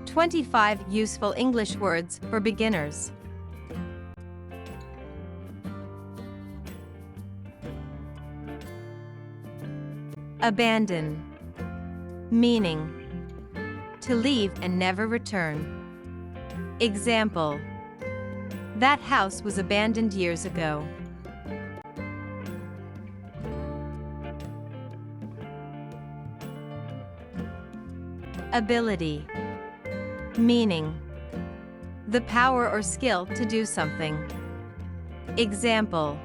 25 useful English words for beginners. Abandon. Meaning: to leave and never return. Example: that house was abandoned years ago. Ability. Meaning: the power or skill to do something. Example: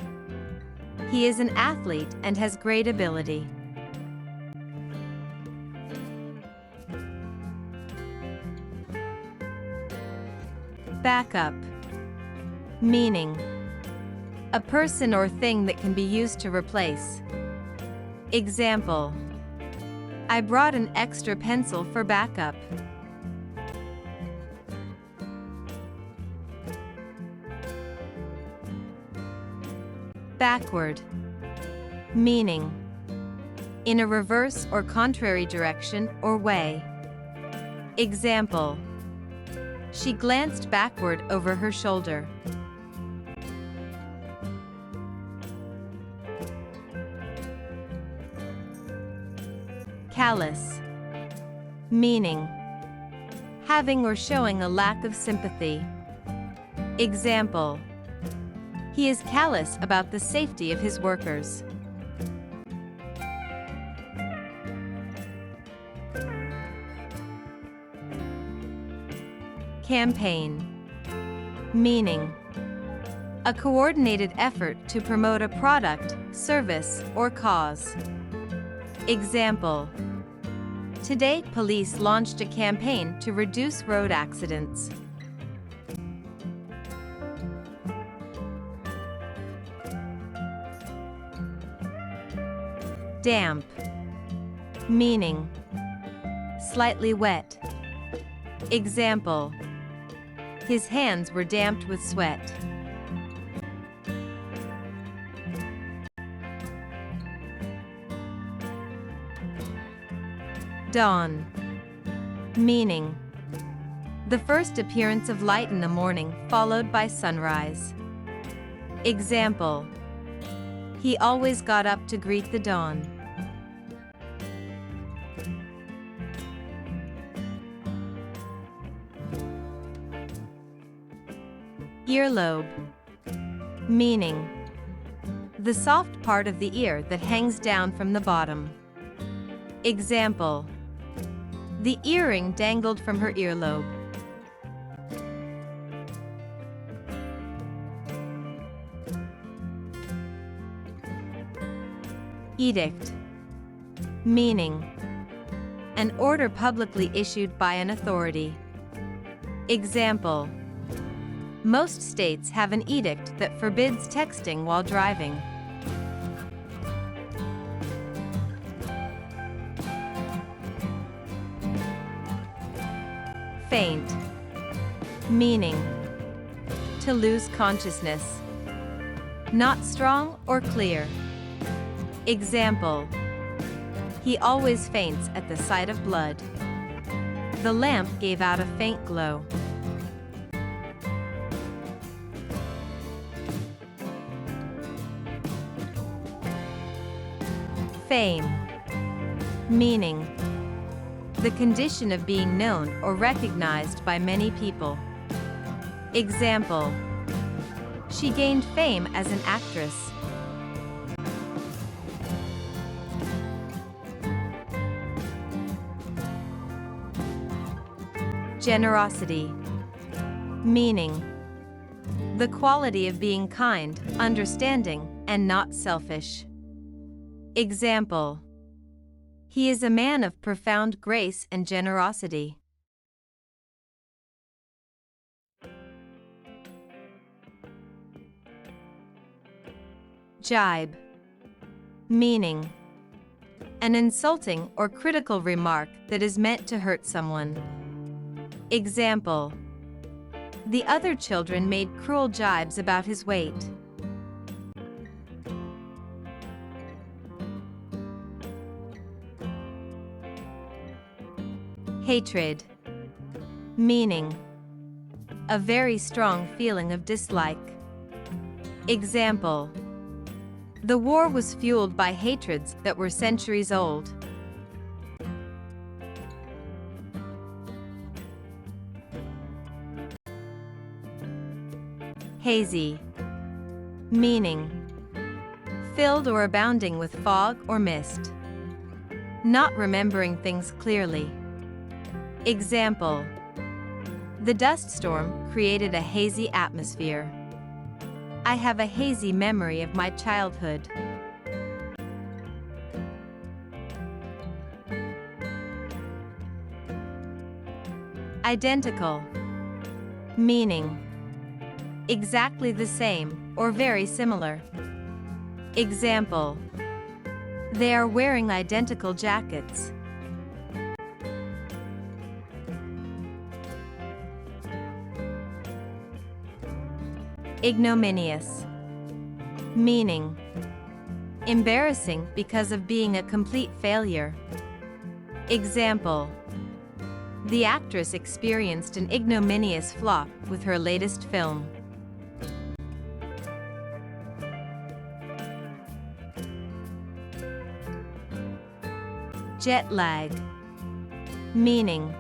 he is an athlete and has great ability. Backup. Meaning: a person or thing that can be used to replace. Example: I brought an extra pencil for backup. Backward. Meaning: in a reverse or contrary direction or way. Example: she glanced backward over her shoulder. Callous. Meaning: having or showing a lack of sympathy. Example: he is callous about the safety of his workers. Campaign. Meaning: a coordinated effort to promote a product, service, or cause. Example: today police launched a campaign to reduce road accidents. Damp. Meaning: slightly wet. Example: his hands were damped with sweat. Dawn. Meaning: the first appearance of light in the morning, followed by sunrise. Example: he always got up to greet the dawn. Earlobe. Meaning: the soft part of the ear that hangs down from the bottom. Example: the earring dangled from her earlobe. Edict. Meaning: an order publicly issued by an authority. Example: most states have an edict that forbids texting while driving. Faint. Meaning: to lose consciousness. Not strong or clear. Example: he always faints at the sight of blood. The lamp gave out a faint glow. Fame. Meaning: the condition of being known or recognized by many people. Example: she gained fame as an actress. Generosity. Meaning: the quality of being kind, understanding, and not selfish. Example: he is a man of profound grace and generosity. Jibe. Meaning: an insulting or critical remark that is meant to hurt someone. Example: the other children made cruel jibes about his weight. Hatred. Meaning: a very strong feeling of dislike. Example: the war was fueled by hatreds that were centuries old. Hazy. Meaning: filled or abounding with fog or mist. Not remembering things clearly. Example: the dust storm created a hazy atmosphere. I have a hazy memory of my childhood. Identical. Meaning: exactly the same, or very similar. Example: they are wearing identical jackets. Ignominious. Meaning: embarrassing because of being a complete failure. Example: the actress experienced an ignominious flop with her latest film. Jet lag. Meaning: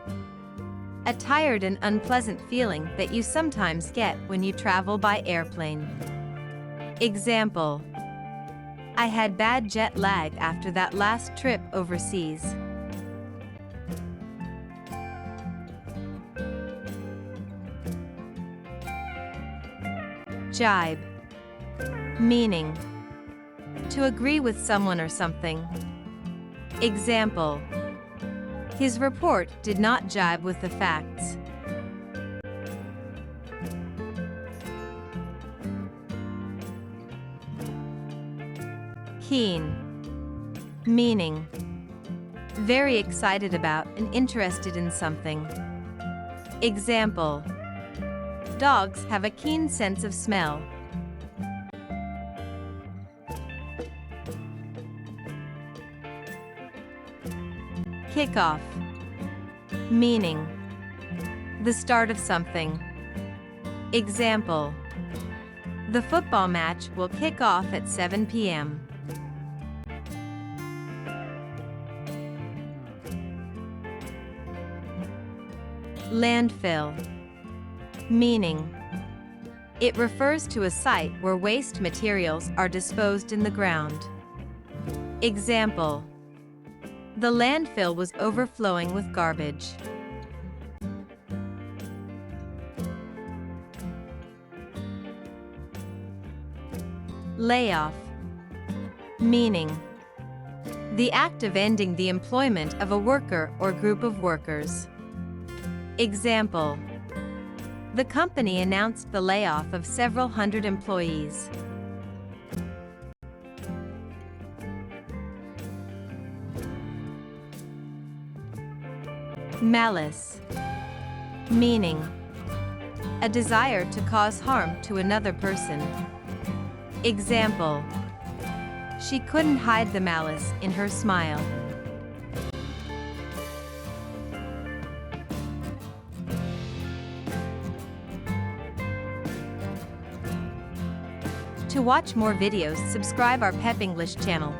a tired and unpleasant feeling that you sometimes get when you travel by airplane. Example: I had bad jet lag after that last trip overseas. Jibe. Meaning: to agree with someone or something. Example: his report did not jibe with the facts. Keen. Meaning: very excited about and interested in something. Example: dogs have a keen sense of smell. Kickoff. Meaning: the start of something. Example: the football match will kick off at 7 p.m. Landfill. Meaning: it refers to a site where waste materials are disposed in the ground. Example: the landfill was overflowing with garbage. Layoff. Meaning: the act of ending the employment of a worker or group of workers. Example: the company announced the layoff of several hundred employees. Malice. Meaning: a desire to cause harm to another person. Example: she couldn't hide the malice in her smile. To watch more videos, subscribe our Pep English channel.